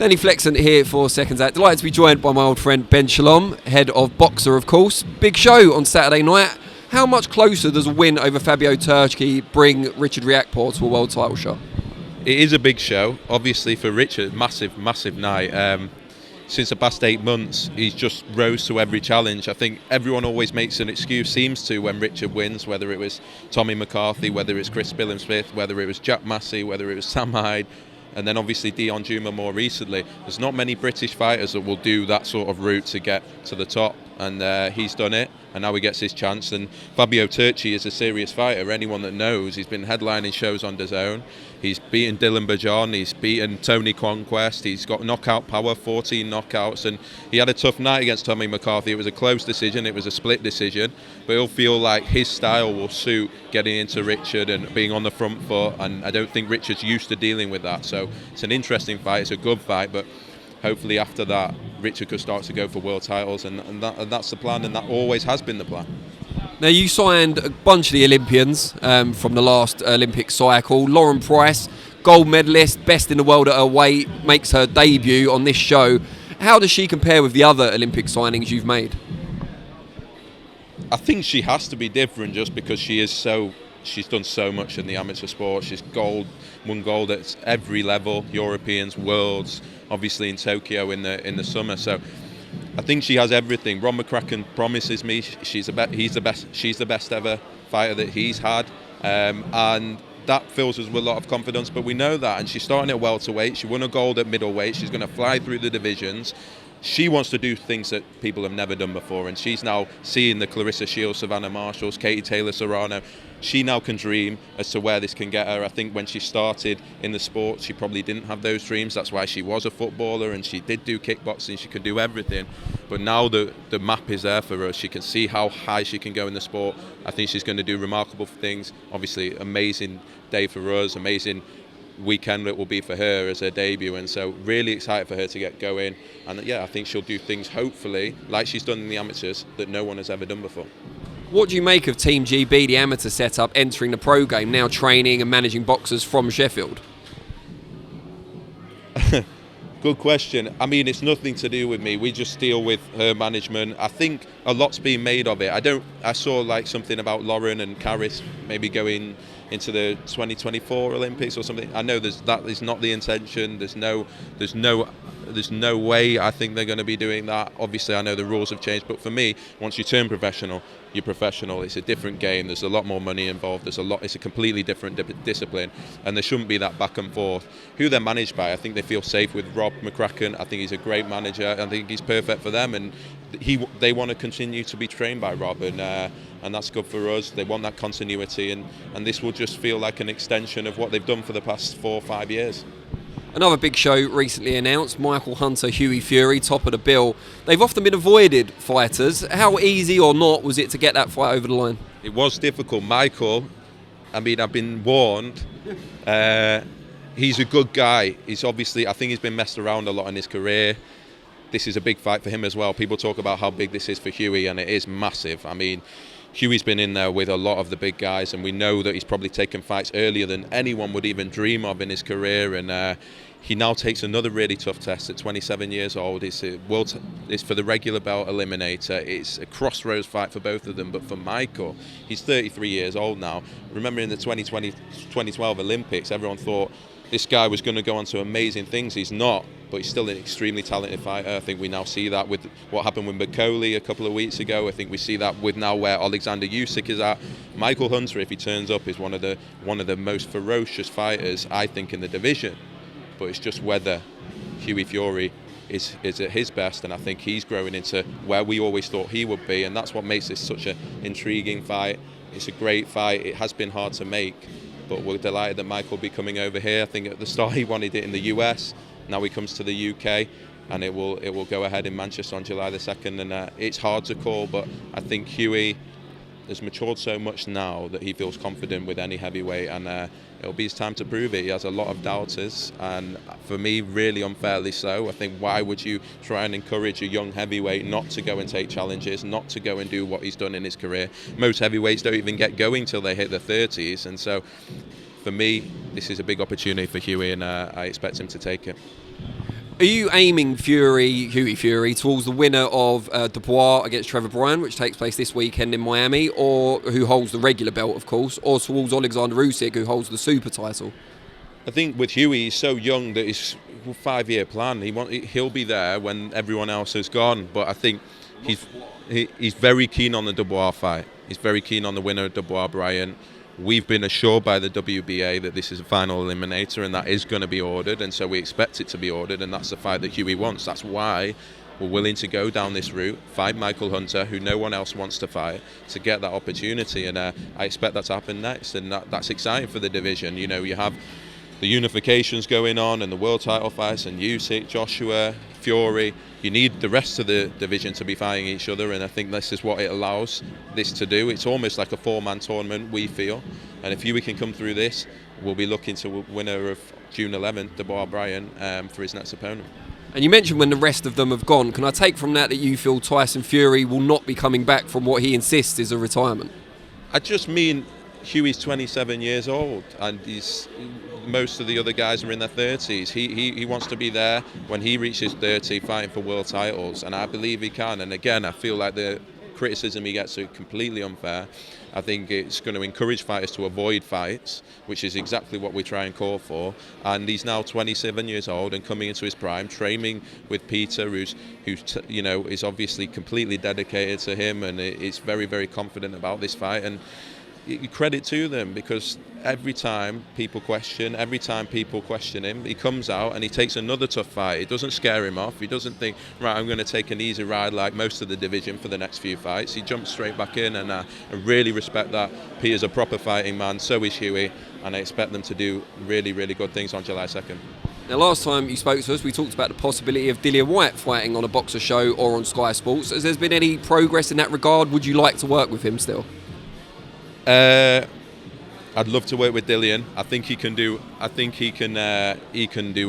Danny Flexent here for SecondsOut. Delighted to be joined by my old friend Ben Shalom, head of Boxer, of course. Big show on Saturday night. How much closer does a win over Fabio Turchi bring Richard Riakporhe to a world title shot? It is a big show, obviously for Richard. Massive night. Since the past 8 months, he's just rose to every challenge. I think everyone always makes an excuse, seems to, when Richard wins, whether it was Tommy McCarthy, whether it's Chris Billam-Smith, whether it was Jack Massey, whether it was Sam Hyde, and then obviously Dion Juma more recently. There's not many British fighters that will do that sort of route to get to the top, and he's done it, and now he gets his chance. And Fabio Turchi is a serious fighter. Anyone that knows, he's been headlining shows on DAZN. He's beaten Dylan Bajan, he's beaten Tony Conquest, he's got knockout power, 14 knockouts, and he had a tough night against Tommy McCarthy. It was a close decision, it was a split decision, but he'll feel like his style will suit getting into Richard and being on the front foot, and I don't think Richard's used to dealing with that. So it's an interesting fight, it's a good fight, but hopefully after that Richard could start to go for world titles, and that's the plan, and that always has been the plan. Now, you signed a bunch of the Olympians from the last Olympic cycle. Lauren Price, gold medalist, best in the world at her weight, makes her debut on this show. How does she compare with the other Olympic signings you've made? I think she has to be different just because she's done so much in the amateur sport. She's won gold at every level, Europeans, worlds, obviously in Tokyo in the summer. So I think she has everything. Ron McCracken promises me she's the best ever fighter that he's had, and that fills us with a lot of confidence. But we know that, and she's starting at welterweight. She won a gold at middleweight. She's going to fly through the divisions. She wants to do things that people have never done before, and she's now seeing the Clarissa Shields, Savannah Marshalls, Katie Taylor-Serrano. She now can dream as to where this can get her. I think when she started in the sport, she probably didn't have those dreams. That's why she was a footballer, and she did do kickboxing. She could do everything. But now the map is there for her. She can see how high she can go in the sport. I think she's going to do remarkable things. Obviously, amazing day for us, amazing weekend it will be for her as her debut, and so really excited for her to get going. And yeah, I think she'll do things, hopefully, like she's done in the amateurs, that no one has ever done before. What do you make of Team GB, the amateur setup, entering the pro game, now training and managing boxers from Sheffield? Good question. I mean, it's nothing to do with me. We just deal with her management. I think a lot's being made of it. I saw like something about Lauren and Caris maybe going into the 2024 Olympics or something. I know that is not the intention. There's no way I think they're going to be doing that. Obviously, I know the rules have changed, but for me, once you turn professional, you're professional. It's a different game. There's a lot more money involved. It's a completely different discipline, and there shouldn't be that back and forth. Who they're managed by, I think they feel safe with Rob McCracken. I think he's a great manager. I think he's perfect for them, and they want to continue to be trained by Rob, and that's good for us. They want that continuity, and this will just feel like an extension of what they've done for the past 4 or 5 years. Another big show recently announced, Michael Hunter, Hughie Fury, top of the bill. They've often been avoided fighters. How easy or not was it to get that fight over the line? It was difficult. Michael, I mean, I've been warned. He's a good guy. He's obviously, I think he's been messed around a lot in his career. This is a big fight for him as well. People talk about how big this is for Hughie, and it is massive. I mean, Hughie's been in there with a lot of the big guys, and we know that he's probably taken fights earlier than anyone would even dream of in his career, and he now takes another really tough test at 27 years old. It's for the regular belt eliminator. It's a crossroads fight for both of them, but for Michael, he's 33 years old now. Remember in the 2012 Olympics, everyone thought this guy was going to go on to amazing things. He's not, but he's still an extremely talented fighter. I think we now see that with what happened with McCauley a couple of weeks ago. I think we see that with now where Alexander Usyk is at. Michael Hunter, if he turns up, is one of the most ferocious fighters, I think, in the division. But it's just whether Hughie Fury is at his best, and I think he's growing into where we always thought he would be, and that's what makes this such an intriguing fight. It's a great fight. It has been hard to make, but we're delighted that Michael will be coming over here. I think at the start he wanted it in the US. Now he comes to the UK, and it will go ahead in Manchester on July the 2nd. And it's hard to call, but I think Hughie has matured so much now that he feels confident with any heavyweight, and it'll be his time to prove it. He has a lot of doubters, and for me, really unfairly so. I think why would you try and encourage a young heavyweight not to go and take challenges, not to go and do what he's done in his career? Most heavyweights don't even get going till they hit their 30s, and so for me, this is a big opportunity for Hughie, and I expect him to take it. Are you aiming Hughie Fury, towards the winner of Dubois against Trevor Bryant, which takes place this weekend in Miami, or who holds the regular belt, of course, or towards Alexander Usyk, who holds the super title? I think with Hughie, he's so young that his 5-year plan, he'll be there when everyone else has gone. But I think he's very keen on the Dubois fight. He's very keen on the winner of Dubois Bryant. We've been assured by the WBA that this is a final eliminator and that is going to be ordered, and so we expect it to be ordered, and that's the fight that Hughie wants. That's why we're willing to go down this route, fight Michael Hunter, who no one else wants to fight, to get that opportunity, and I expect that to happen next, and that's exciting for the division. You know, you have the unifications going on and the world title fights and Usyk, Joshua, Fury. You need the rest of the division to be fighting each other, and I think this is what it allows this to do. It's almost like a 4-man tournament, we feel, and if Hughie can come through this, we'll be looking to winner of June 11th, Dubois Bryant, for his next opponent. And you mentioned when the rest of them have gone. Can I take from that you feel Tyson Fury will not be coming back from what he insists is a retirement? I just mean Hughie's 27 years old, and most of the other guys are in their 30s. He wants to be there when he reaches 30, fighting for world titles, and I believe he can. And again, I feel like the criticism he gets is completely unfair. I think it's going to encourage fighters to avoid fights, which is exactly what we try and call for. And he's now 27 years old and coming into his prime, training with Peter, who's is obviously completely dedicated to him, and is very, very confident about this fight. And credit to them, because every time people question him, he comes out and he takes another tough fight. It doesn't scare him off. He doesn't think, right, I'm going to take an easy ride like most of the division for the next few fights. He jumps straight back in, and I really respect that. Peter's a proper fighting man, so is Hughie, and I expect them to do really, really good things on July 2nd. Now, last time you spoke to us, we talked about the possibility of Dillian White fighting on a Boxer show or on Sky Sports. Has there been any progress in that regard? Would you like to work with him still? I'd love to work with Dillian. I think he can do.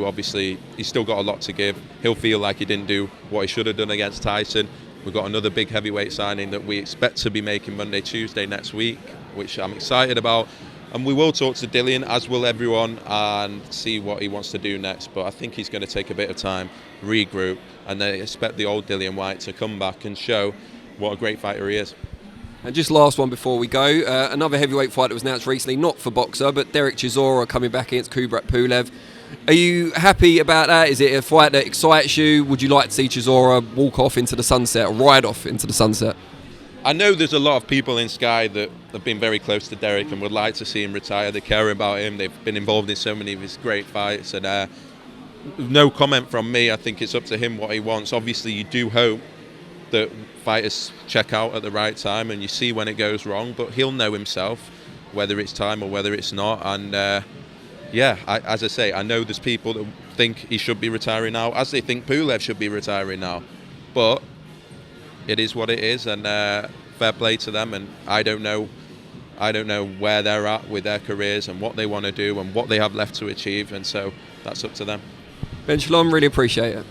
Obviously, he's still got a lot to give. He'll feel like he didn't do what he should have done against Tyson. We've got another big heavyweight signing that we expect to be making Monday, Tuesday next week, which I'm excited about. And we will talk to Dillian, as will everyone, and see what he wants to do next. But I think he's going to take a bit of time, regroup, and they expect the old Dillian White to come back and show what a great fighter he is. And just last one before we go, another heavyweight fight that was announced recently, not for Boxer, but Dereck Chisora coming back against Kubrat Pulev. Are you happy about that? Is it a fight that excites you? Would you like to see Chisora walk off into the sunset, or ride off into the sunset? I know there's a lot of people in Sky that have been very close to Dereck and would like to see him retire. They care about him. They've been involved in so many of his great fights. And no comment from me. I think it's up to him what he wants. Obviously, you do hope that fighters check out at the right time and you see when it goes wrong, but he'll know himself whether it's time or whether it's not. And as I say, I know there's people that think he should be retiring now, as they think Pulev should be retiring now, but it is what it is, and fair play to them. And I don't know where they're at with their careers and what they want to do and what they have left to achieve, and so that's up to them. Ben Shalom, really appreciate it.